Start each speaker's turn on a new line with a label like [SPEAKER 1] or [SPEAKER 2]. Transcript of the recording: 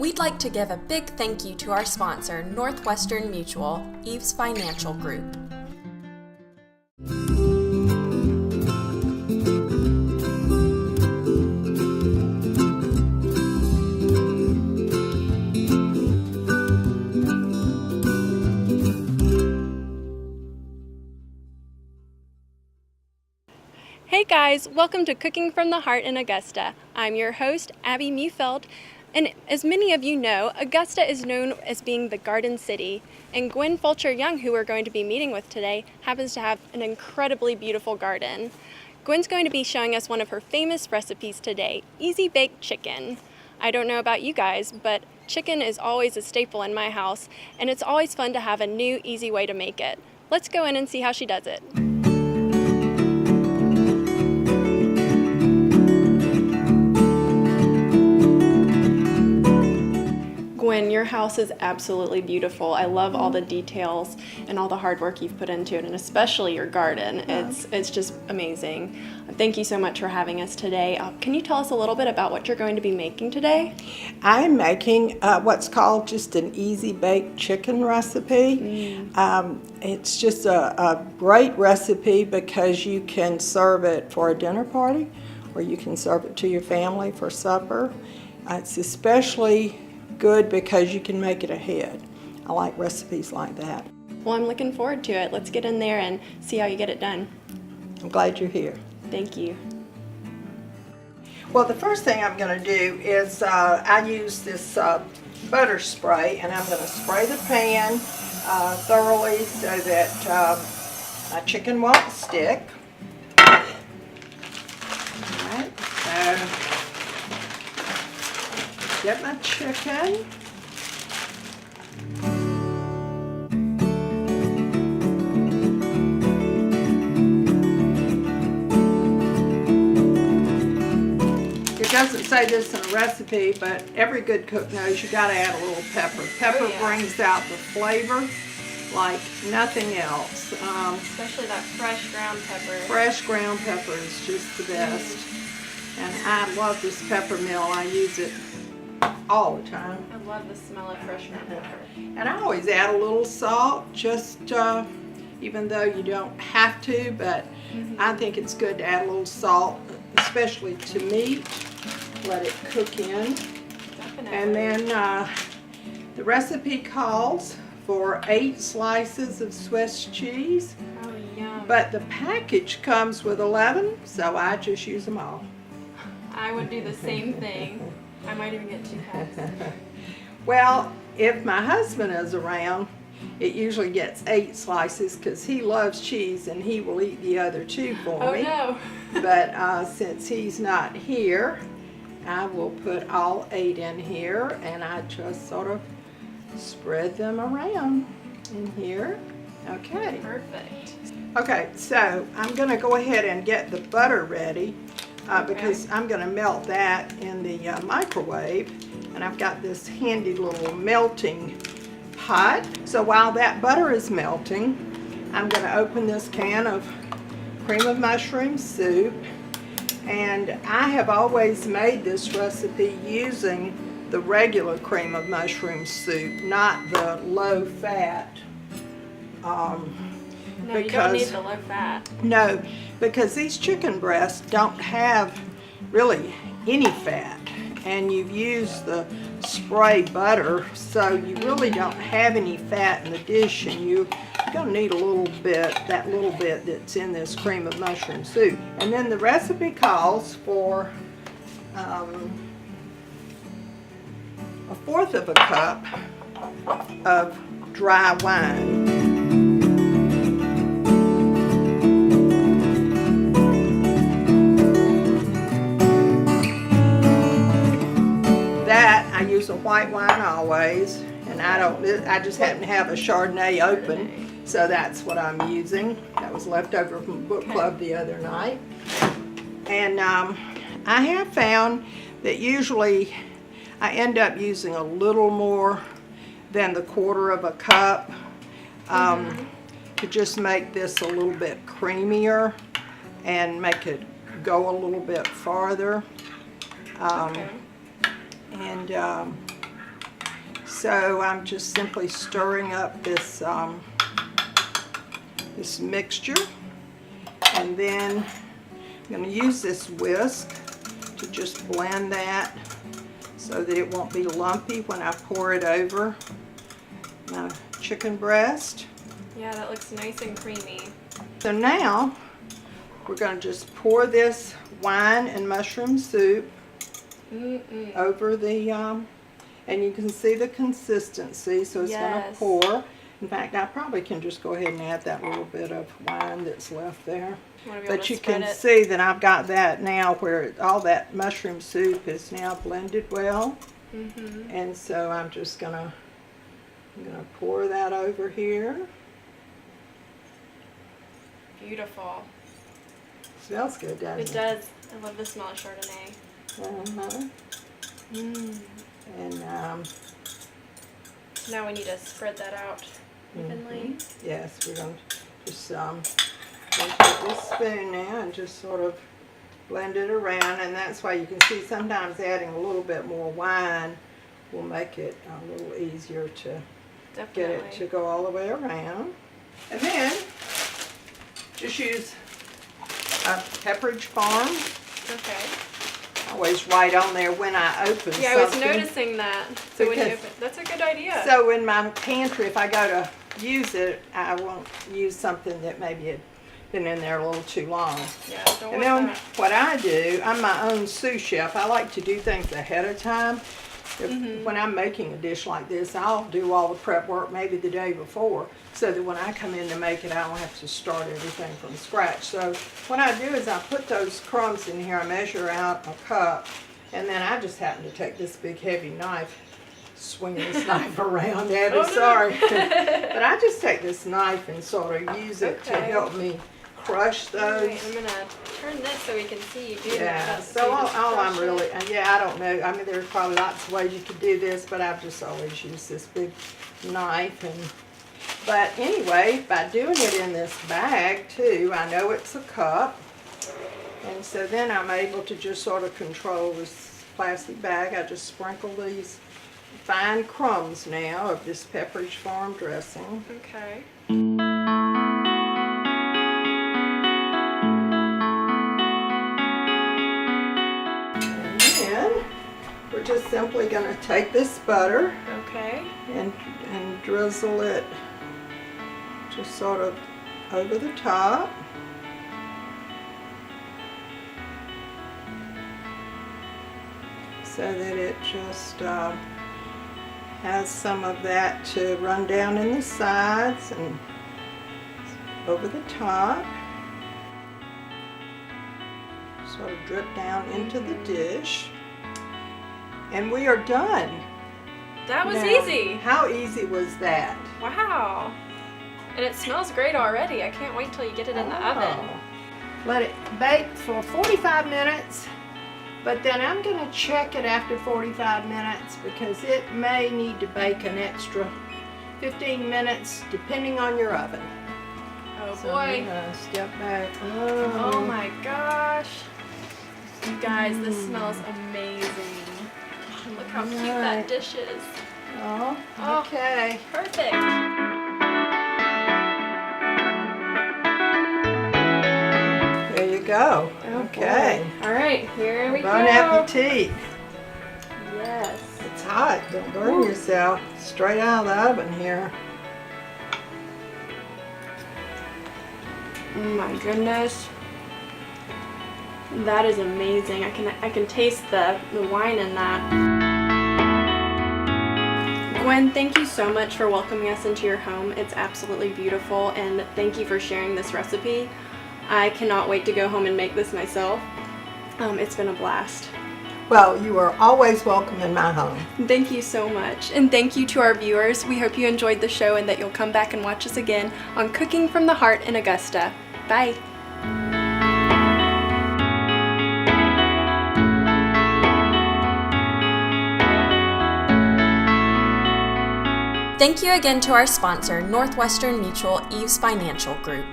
[SPEAKER 1] We'd like to give a big thank you to our sponsor, Northwestern Mutual, Eves Financial Group.
[SPEAKER 2] Hey guys, welcome to Cooking from the Heart in Augusta. I'm your host, Abby Mufeld, and as many of you know, Augusta is known as being the Garden City, and Gwen Fulcher Young, who we're going to be meeting with today, happens to have an incredibly beautiful garden. Gwen's going to be showing us one of her famous recipes today, easy baked chicken. I don't know about you guys, but chicken is always a staple in my house, and it's always fun to have a new, easy way to make it. Let's go in and see how she does it. Gwen, your house is absolutely beautiful. I love all the details and all the hard work you've put into it, and especially your garden. It's just amazing. Thank you so much for having us today. Can you tell us a little bit about what you're going to be making today?
[SPEAKER 3] I'm making what's called just an easy baked chicken recipe. It's just a great recipe because you can serve it for a dinner party or you can serve it to your family for supper. It's especially good because you can make it ahead. I like recipes like that.
[SPEAKER 2] Well, I'm looking forward to it. Let's get in there and see how you get it done.
[SPEAKER 3] I'm glad you're here.
[SPEAKER 2] Thank you.
[SPEAKER 3] Well, the first thing I'm going to do is I use this butter spray, and I'm going to spray the pan thoroughly so that my chicken won't stick. All right, so get my chicken. It doesn't say this in a recipe, but every good cook knows you got to add a little pepper. Pepper brings out the flavor like nothing else.
[SPEAKER 2] Especially that fresh ground pepper.
[SPEAKER 3] Fresh ground pepper is just the best. And I love this pepper mill. I use it all the time.
[SPEAKER 2] I love the smell of fresh ground pepper.
[SPEAKER 3] And I always add a little salt, just even though you don't have to, but I think it's good to add a little salt, especially to meat. Let it cook in.
[SPEAKER 2] Definitely.
[SPEAKER 3] And then the recipe calls for 8 slices of Swiss cheese.
[SPEAKER 2] Oh, yum.
[SPEAKER 3] But the package comes with 11, so I just use them all.
[SPEAKER 2] I would do the same thing. I might even get 2 packs.
[SPEAKER 3] Well, if my husband is around, it usually gets 8 slices because he loves cheese and he will eat the other 2 for me.
[SPEAKER 2] Oh no!
[SPEAKER 3] But since he's not here, I will put all 8 in here, and I just sort of spread them around in here. Okay.
[SPEAKER 2] Perfect.
[SPEAKER 3] Okay, so I'm going to go ahead and get the butter ready because I'm going to melt that in the microwave, and I've got this handy little melting pot. So while that butter is melting, I'm going to open this can of cream of mushroom soup. And I have always made this recipe using the regular cream of mushroom soup, not the low fat.
[SPEAKER 2] No, you don't need the low fat.
[SPEAKER 3] No, because these chicken breasts don't have really any fat. And you've used the spray butter, so you really don't have any fat in the dish, and you're going to need a little bit, that little bit that's in this cream of mushroom soup. And then the recipe calls for a 1/4 of a cup of dry wine. I use a white wine always, and I just happen to have a Chardonnay open, so that's what I'm using. That was left over from book club the other night. And I have found that usually I end up using a little more than the 1/4 of a cup to just make this a little bit creamier and make it go a little bit farther. And So I'm just simply stirring up this this mixture, and then I'm going to use this whisk to just blend that so that it won't be lumpy when I pour it over my chicken breast.
[SPEAKER 2] Yeah, that looks nice and creamy.
[SPEAKER 3] So now we're going to just pour this wine and mushroom soup over the, and you can see the consistency, so it's going to pour. In fact, I probably can just go ahead and add that little bit of wine that's left there. But you can see that I've got that now where all that mushroom soup is now blended well. And so I'm just going to pour that over here.
[SPEAKER 2] Beautiful.
[SPEAKER 3] Smells good, doesn't it?
[SPEAKER 2] It does. I love the smell of Chardonnay.
[SPEAKER 3] And
[SPEAKER 2] now we need to spread that out evenly.
[SPEAKER 3] yes, we're going to just take this spoon now and just sort of blend it around, and that's why you can see sometimes adding a little bit more wine will make it a little easier to get it to go all the way around. And then just use a Pepperidge Farm.
[SPEAKER 2] Okay.
[SPEAKER 3] I always write on there when I open something.
[SPEAKER 2] Yeah, I was noticing that. So when you open, that's a good idea.
[SPEAKER 3] So in my pantry, if I go to use it, I won't use something that maybe had been in there a little too long.
[SPEAKER 2] Yeah, don't
[SPEAKER 3] And
[SPEAKER 2] want
[SPEAKER 3] then
[SPEAKER 2] that.
[SPEAKER 3] what I do, I'm my own sous chef. I like to do things ahead of time. When I'm making a dish like this, I'll do all the prep work maybe the day before, so that when I come in to make it, I don't have to start everything from scratch. So what I do is I put those crumbs in here, I measure out a cup, and then I just happen to take this big heavy knife, swing this knife around, Abby, sorry. But I just take this knife and sort of use it to help me crush those.
[SPEAKER 2] Right, I'm gonna turn this so we can see you do that.
[SPEAKER 3] Yeah, so all I'm really, yeah, I don't know. I mean, there's probably lots of ways you could do this, but I've just always used this big knife. But anyway, by doing it in this bag too, I know it's a cup. And so then I'm able to just sort of control this plastic bag. I just sprinkle these fine crumbs now of this Pepperidge Farm dressing.
[SPEAKER 2] Okay.
[SPEAKER 3] We're just simply going to take this butter and drizzle it just sort of over the top. So that it just has some of that to run down in the sides and over the top. Sort of drip down into the dish. And we are done.
[SPEAKER 2] That was
[SPEAKER 3] now,
[SPEAKER 2] easy.
[SPEAKER 3] How easy was that?
[SPEAKER 2] Wow. And it smells great already. I can't wait till you get it in the oven.
[SPEAKER 3] Let it bake for 45 minutes, but then I'm going to check it after 45 minutes because it may need to bake an extra 15 minutes depending on your oven.
[SPEAKER 2] Oh
[SPEAKER 3] So
[SPEAKER 2] boy.
[SPEAKER 3] I'm gonna step back.
[SPEAKER 2] Oh my gosh. You guys, this smells amazing. Look how cute that dish is.
[SPEAKER 3] Oh,
[SPEAKER 2] Oh.
[SPEAKER 3] okay.
[SPEAKER 2] Perfect.
[SPEAKER 3] There you go. Okay.
[SPEAKER 2] All right, here we
[SPEAKER 3] Bon
[SPEAKER 2] go.
[SPEAKER 3] appetit.
[SPEAKER 2] Yes.
[SPEAKER 3] It's hot. Don't burn yourself. Straight out of the oven here.
[SPEAKER 2] Oh my goodness. That is amazing. I can taste the wine in that. Gwen, thank you so much for welcoming us into your home. It's absolutely beautiful, and thank you for sharing this recipe. I cannot wait to go home and make this myself. It's been a blast.
[SPEAKER 3] Well, you are always welcome in my home.
[SPEAKER 2] Thank you so much. And thank you to our viewers. We hope you enjoyed the show and that you'll come back and watch us again on Cooking from the Heart in Augusta. Bye.
[SPEAKER 1] Thank you again to our sponsor, Northwestern Mutual Eves Financial Group.